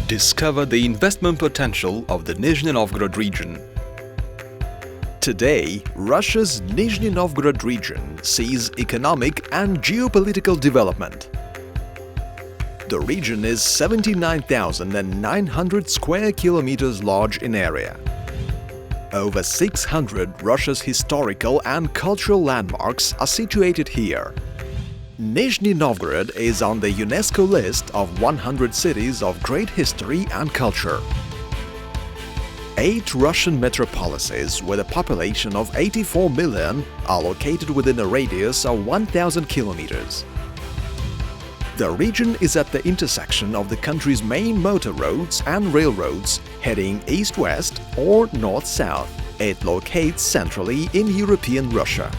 Discover the investment potential of the Nizhny Novgorod region. Today, Russia's Nizhny Novgorod region sees economic and geopolitical development. The region is 79,900 square kilometers large in area. Over 600 Russia's historical and cultural landmarks are situated here. Nizhny Novgorod is on the UNESCO list of 100 cities of great history and culture. 8 Russian metropolises with a population of 84 million are located within a radius of 1,000 kilometers. The region is at the intersection of the country's main motor roads and railroads heading east-west or north-south. It locates centrally in European Russia.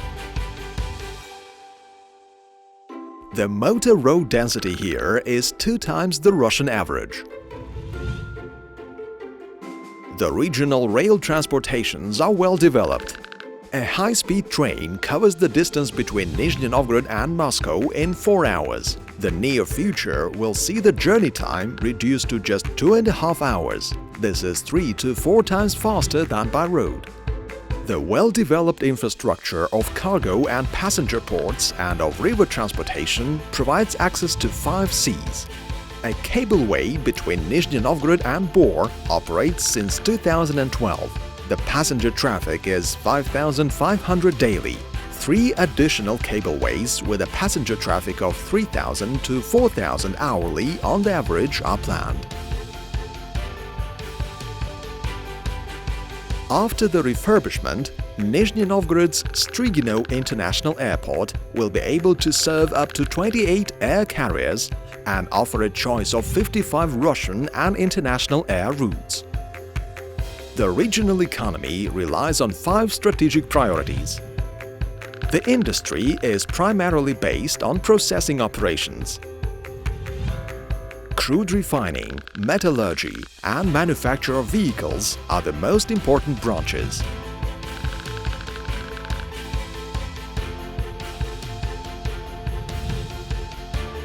The motor road density here is 2 times the Russian average. The regional rail transportations are well developed. A high-speed train covers the distance between Nizhny Novgorod and Moscow in 4 hours. The near future will see the journey time reduced to just 2.5 hours. This is 3 to 4 times faster than by road. The well-developed infrastructure of cargo and passenger ports and of river transportation provides access to 5 seas. A cableway between Nizhny Novgorod and Bor operates since 2012. The passenger traffic is 5,500 daily. 3 additional cableways with a passenger traffic of 3,000 to 4,000 hourly on the average are planned. After the refurbishment, Nizhny Novgorod's Strygino International Airport will be able to serve up to 28 air carriers and offer a choice of 55 Russian and international air routes. The regional economy relies on 5 strategic priorities. The industry is primarily based on processing operations. Crude refining, metallurgy, and manufacture of vehicles are the most important branches.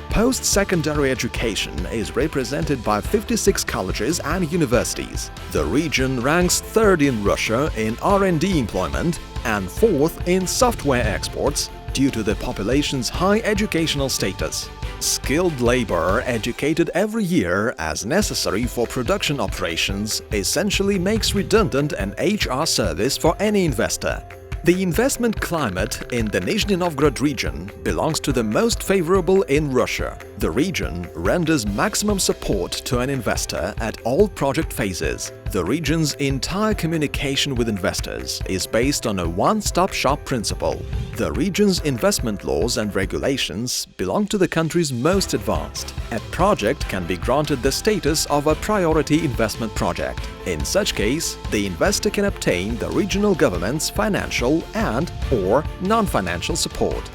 Post-secondary education is represented by 56 colleges and universities. The region ranks 3rd in Russia in R&D employment and 4th in software exports due to the population's high educational status. Skilled labor educated every year as necessary for production operations essentially makes redundant an HR service for any investor. The investment climate in the Nizhny Novgorod region belongs to the most favorable in Russia. The region renders maximum support to an investor at all project phases. The region's entire communication with investors is based on a one-stop-shop principle. The region's investment laws and regulations belong to the country's most advanced. A project can be granted the status of a priority investment project. In such case, the investor can obtain the regional government's financial and/or non-financial support.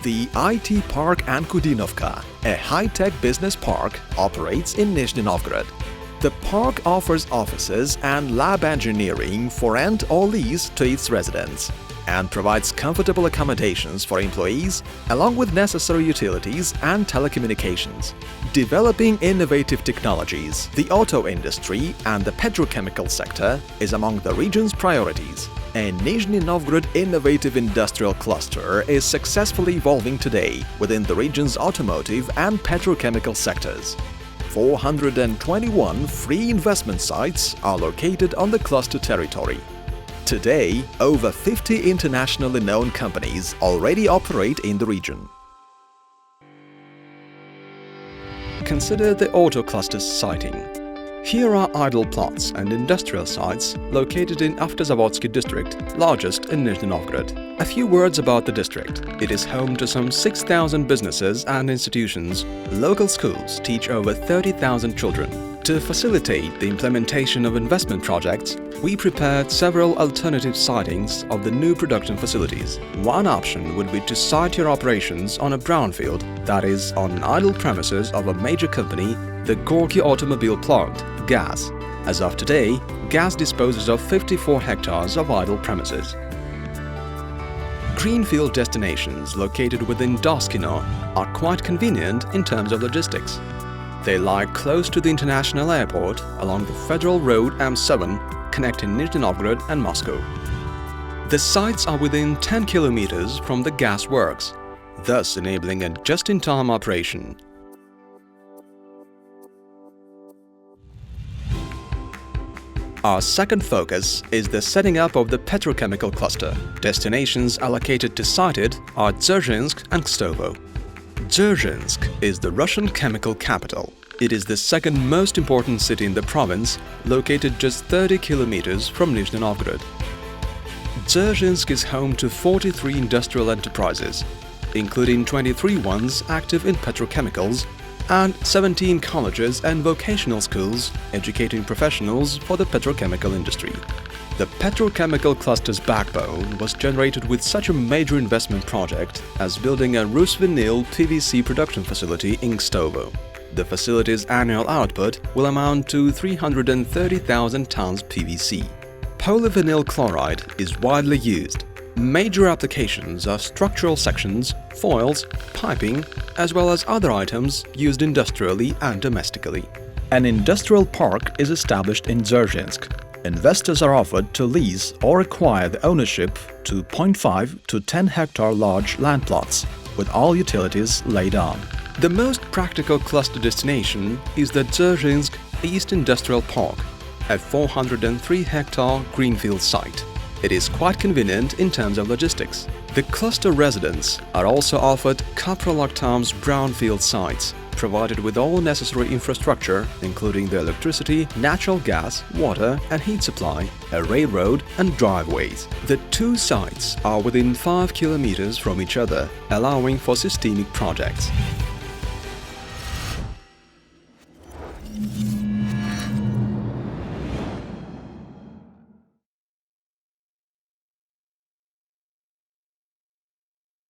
The IT Park Ankudinovka, a high-tech business park, operates in Nizhny Novgorod. The park offers offices and lab engineering for rent or lease to its residents and provides comfortable accommodations for employees along with necessary utilities and telecommunications. Developing innovative technologies, the auto industry and the petrochemical sector is among the region's priorities. A Nizhny Novgorod innovative industrial cluster is successfully evolving today within the region's automotive and petrochemical sectors. 421 free investment sites are located on the cluster territory. Today, over 50 internationally known companies already operate in the region. Consider the auto cluster's siting. Here are idle plots and industrial sites located in Avtozavodsky district, largest in Nizhny Novgorod. A few words about the district. It is home to some 6,000 businesses and institutions. Local schools teach over 30,000 children. To facilitate the implementation of investment projects, we prepared several alternative sitings of the new production facilities. One option would be to site your operations on a brownfield, that is, on idle premises of a major company, the Gorky Automobile Plant, GAZ. As of today, GAZ disposes of 54 hectares of idle premises. Greenfield destinations located within Doskino are quite convenient in terms of logistics. They lie close to the international airport along the Federal Road M7 connecting Nizhny Novgorod and Moscow. The sites are within 10 kilometers from the gas works, thus enabling a just-in-time operation. Our second focus is the setting up of the petrochemical cluster. Destinations allocated to site it are Dzержinsk and Kstovo. Dzержinsk is the Russian chemical capital. It is the second most important city in the province, located just 30 kilometers from Nizhny Novgorod. Dzержinsk is home to 43 industrial enterprises, including 23 ones active in petrochemicals, and 17 colleges and vocational schools educating professionals for the petrochemical industry. The petrochemical cluster's backbone was generated with such a major investment project as building a RusVinyl PVC production facility in Kstovo. The facility's annual output will amount to 330,000 tons PVC. Polyvinyl chloride is widely used. Major applications are structural sections, foils, piping, as well as other items used industrially and domestically. An industrial park is established in Dzержinsk. Investors are offered to lease or acquire the ownership to 0.5 to 10 hectare large land plots, with all utilities laid on. The most practical cluster destination is the Dzержinsk East Industrial Park, a 403-hectare greenfield site. It is quite convenient in terms of logistics. The cluster residents are also offered Caprolactam's brownfield sites, provided with all necessary infrastructure, including the electricity, natural gas, water and heat supply, a railroad and driveways. The two sites are within 5 kilometers from each other, allowing for systemic projects.